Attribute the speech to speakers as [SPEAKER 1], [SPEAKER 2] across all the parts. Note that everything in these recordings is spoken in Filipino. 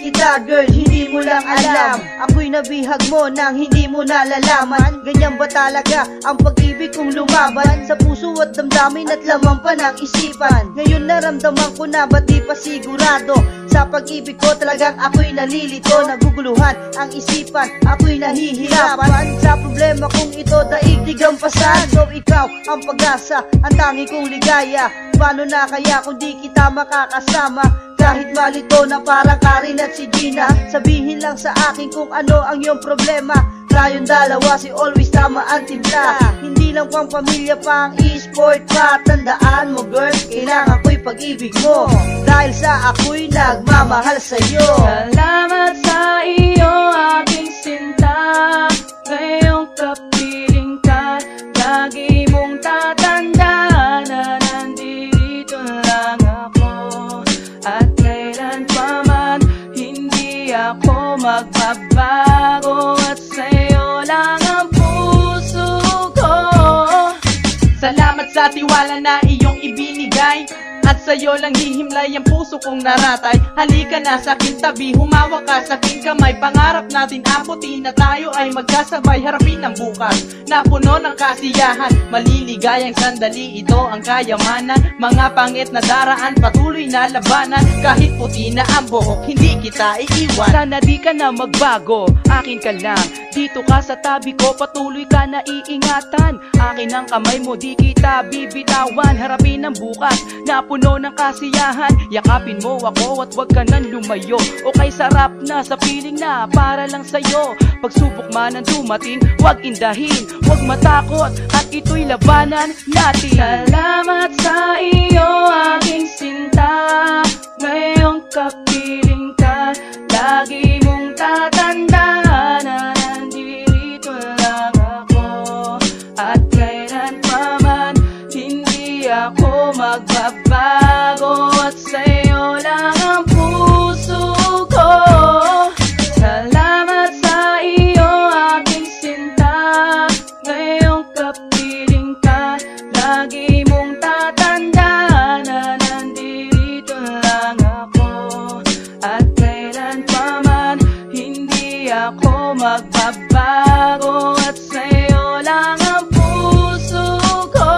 [SPEAKER 1] kita girl, hindi mo lang alam. Ako'y nabihag mo nang hindi mo nalalaman. Ganyan ba talaga ang pag-ibig kong lumaban? Sa puso at damdamin at laman pa ng isipan. Ngayon naramdaman ko na ba't di pa sigurado. Sa pag-ibig ko talagang ako'y nalilito. Naguguluhan ang isipan, ako'y nahihirapan. Sa problema kong ito daigdig ang pasan. So ikaw ang pag-asa, ang tangi kong ligaya. Paano na kaya kung di kita makakasama? Kahit malito na parang Karin at si Gina, sabihin lang sa akin kung ano ang iyong problema. Tayong dalawa si always tama ang timpla. Hindi lang pang pamilya pa ang e-sport pa. Tandaan mo girl, kailangan ko'y pag-ibig mo. Dahil sa ako'y nagmamahal sa'yo.
[SPEAKER 2] Salamat sa iyo aking sinta. Ngayong kapiling ka, lagi mong tatandaan na nandito lang ako. At kailan pa man hindi ako magbabago. At sa'yo lang ang puso ko.
[SPEAKER 3] Salamat sa tiwala na iyong ibinigay. At sa'yo lang hihimlay ang puso kong naratay. Halika na sa aking tabi, humawak ka sa aking kamay. Pangarap natin abutin na tayo ay magkasabay. Harapin ang bukas na puno ng kasiyahan. Maliligayang sandali, ito ang kayamanan. Mga pangit na daraan, patuloy na labanan. Kahit puti na ang buhok, hindi kita iiwan.
[SPEAKER 2] Sana di ka na magbago, akin ka lang. Dito ka sa tabi ko, patuloy ka na iingatan. Akin ang kamay mo, di kita bibitawan. Harapin ang bukas na puno ng kasiyahan. Yakapin mo ako at wag ka nang lumayo. Okay sarap na sa piling na para lang sa'yo. Pagsubok man ang dumating, wag indahin, wag matakot at ito'y labanan natin. Salamat sa iyo aking sinta. Ngayong kapiling ka, lagi mong tatandaan na nandito lang ako. At kailan pa man hindi ako magbabago. At sa'yo lang ang puso ko. Salamat sa iyo aking sinta. Ngayong kapiling ka, lagi mong tatandaan na nandito lang ako. At kailan pa man hindi ako magbabago. At sa'yo lang ang puso ko.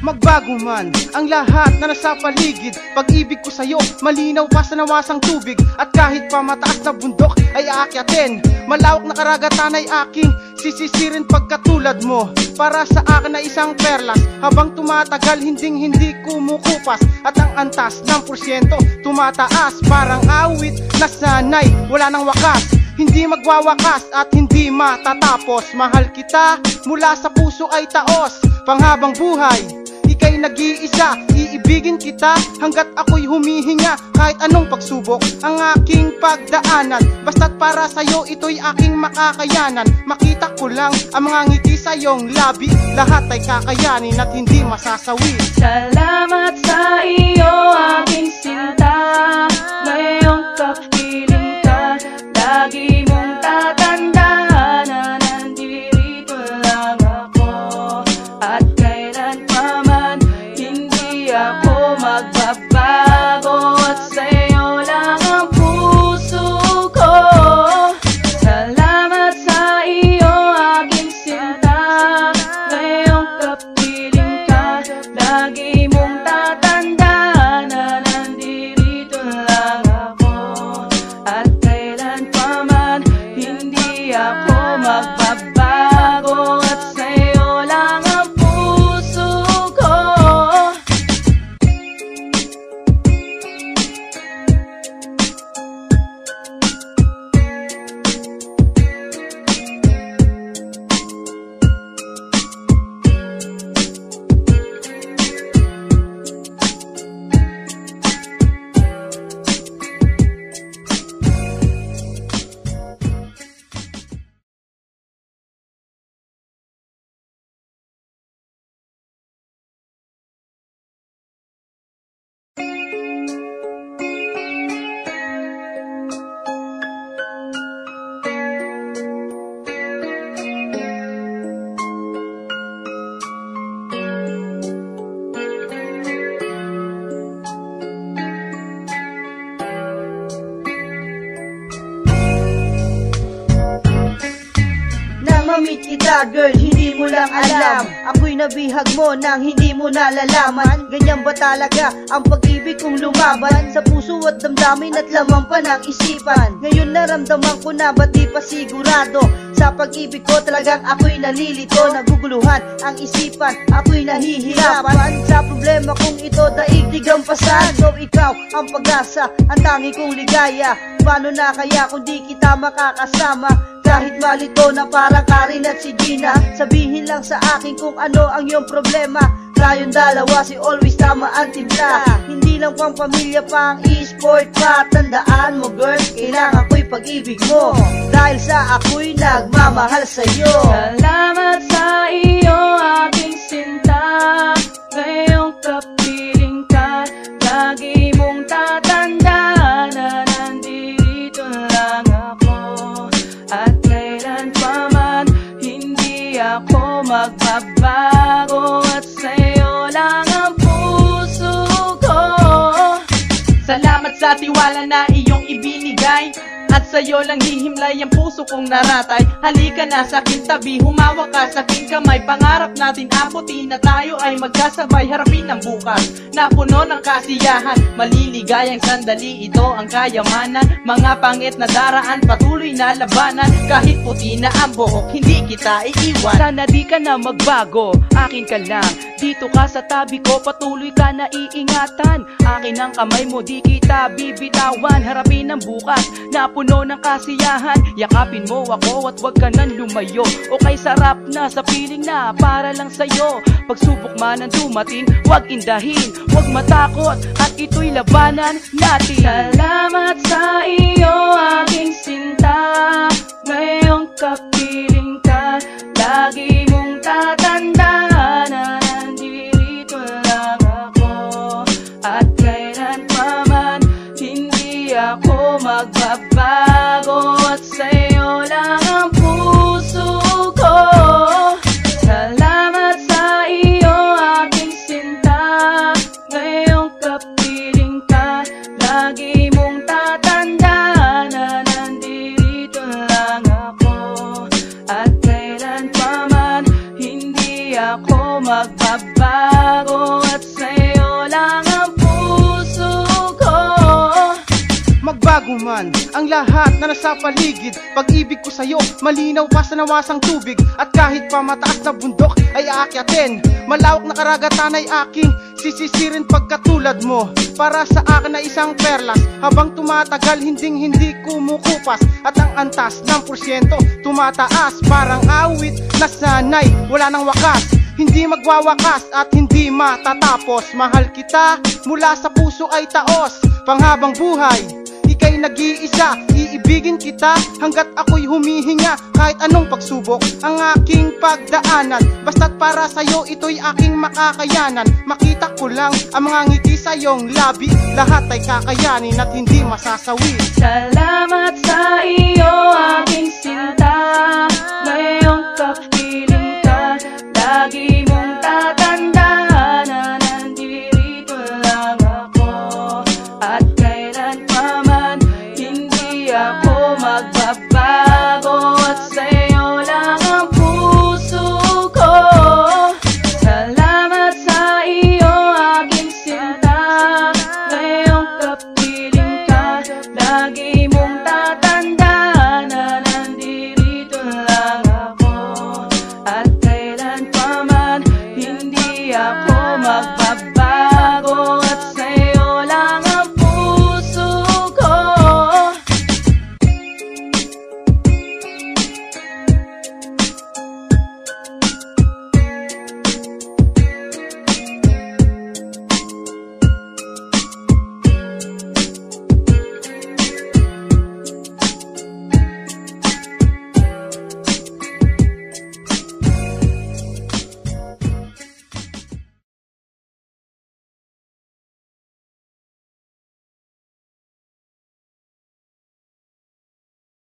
[SPEAKER 4] Magbago man ang lahat na nasa paligid, pag-ibig ko sa'yo malinaw pa sa nawasang tubig. At kahit pa mataas na bundok ay aakyatin, malawak na karagatan ay aking sisisirin pagkatulad mo. Para sa akin na isang perlas, habang tumatagal hindi kumukupas. At ang antas ng porsyento tumataas, parang awit na sanay wala nang wakas. Hindi magwawakas at hindi matatapos. Mahal kita mula sa puso ay taos, panghabang buhay ika'y nag-iisa. Iibigin kita hanggat ako'y humihinga. Kahit anong pagsubok ang aking pagdaanan, basta't para sa'yo ito'y aking makakayanan. Makita ko lang ang mga ngiti sa iyong labi, lahat ay kakayanin at hindi masasawi.
[SPEAKER 2] Salamat sa iyo aking sinta. Ngayong kapiling ka, lagi mong tatandaan na nandito lang ako. At kailan pa man hindi ako magbabago. At sa'yo lang ang puso ko. Salamat sa iyo aking sinta. Ngayong kapiling ka, lagi mong tatandaan na nandito lang ako. At kailan pa man hindi ako magbabago. At sa'yo lang ang puso
[SPEAKER 1] kita girl, hindi mo lang alam. Ako'y nabihag mo nang hindi mo nalalaman. Ganyan ba talaga ang pag-ibig kong lumaban sa puso at damdamin at laman pa ng isipan. Ngayon naramdaman ko na ba't di pa sigurado sa pag-ibig ko, talagang ako'y nalilito. Naguguluhan ang isipan, ako'y nahihirapan sa problema kong ito, daigdig ang pasan. So ikaw ang pag-asa, ang tangi kong ligaya. Paano na kaya kung di kita makakasama? Kahit malito na parang Karin at si Gina, sabihin lang sa akin kung ano ang iyong problema. Tayong dalawa, si always tama ang timpla. Hindi lang pang pamilya pa ang e-sport pa. Tandaan mo girl, kailangan ko'y pag-ibig mo, dahil sa ako'y nagmamahal sa'yo.
[SPEAKER 2] Salamat sa iyo aking sinta, ngayong kapiling ka. Lagi mong tatandaan na nandito lang ako, at kailan pa man hindi ako magbabago, at sa'yo lang ang puso ko.
[SPEAKER 3] Salamat sa tiwala na iyong ibinigay, at sa'yo lang hihimlay ang puso kong naratay. Halika na sa aking tabi, humawak ka sa aking kamay. Pangarap natin abutin na tayo ay magkasabay, harapin ang bukas na puno ng kasiyahan. Maliligayang sandali, ito ang kayamanan. Mga pangit na daraan, patuloy na labanan. Kahit puti na ang buhok, hindi kita iiwan.
[SPEAKER 2] Sana di ka na magbago, akin ka lang. Dito ka sa tabi ko, patuloy ka na iingatan. Akin ang kamay mo, di kita bibitawan. Harapin ang bukas na puno ng kasiyahan. Yakapin mo ako at wag ka nang lumayo. Okay, sarap na sa piling na para lang sa'yo. Pagsubok man ang dumating, wag indahin, wag matakot, at ito'y labanan natin. Salamat sa iyo aking sinta, ngayong kapiling ka. Lagi mong tatandaan na nandito lang ako, at kailan pa man hindi ako magbabago, at sa'yo lang ang puso ko. Salamat sa iyo aking sinta, ngayong kapiling ka. Lagi mong tatandaan na nandito lang ako, at kailan pa man hindi ako magbabago, at sa'yo lang ang puso ko.
[SPEAKER 4] Magbago man ang lahat na nasa paligid, pag-ibig ko sa'yo malinaw pa sa nawasang tubig. At kahit pa mataas na bundok ay aakyatin, malawak na karagatan ay aking sisisirin pagkatulad mo. Para sa akin na isang perlas, habang tumatagal hindi kumukupas, at ang antas ng porsyento tumataas. Parang awit na sanay, wala nang wakas, hindi magwawakas at hindi matatapos. Mahal kita mula sa puso ay taos, panghabang buhay ika'y nag-iisa. Iibigin kita hanggat ako'y humihinga, kahit anong pagsubok ang aking pagdaanan. Basta't para sa'yo ito'y aking makakayanan. Makita ko lang ang mga ngiti sa iyong labi, lahat ay kakayanin at hindi masasawi.
[SPEAKER 2] Salamat sa iyo aking sinta, ngayong kapiling ka. Lagi mong tatandaan na nandito lang ako, at kailan pa man hindi ako magbabago, at sa'yo lang ang puso ko. Salamat sa iyo aking sinta, ngayong kapiling ka. Lagi mong tatandaan na nandito lang ako, at kailan pa man hindi ako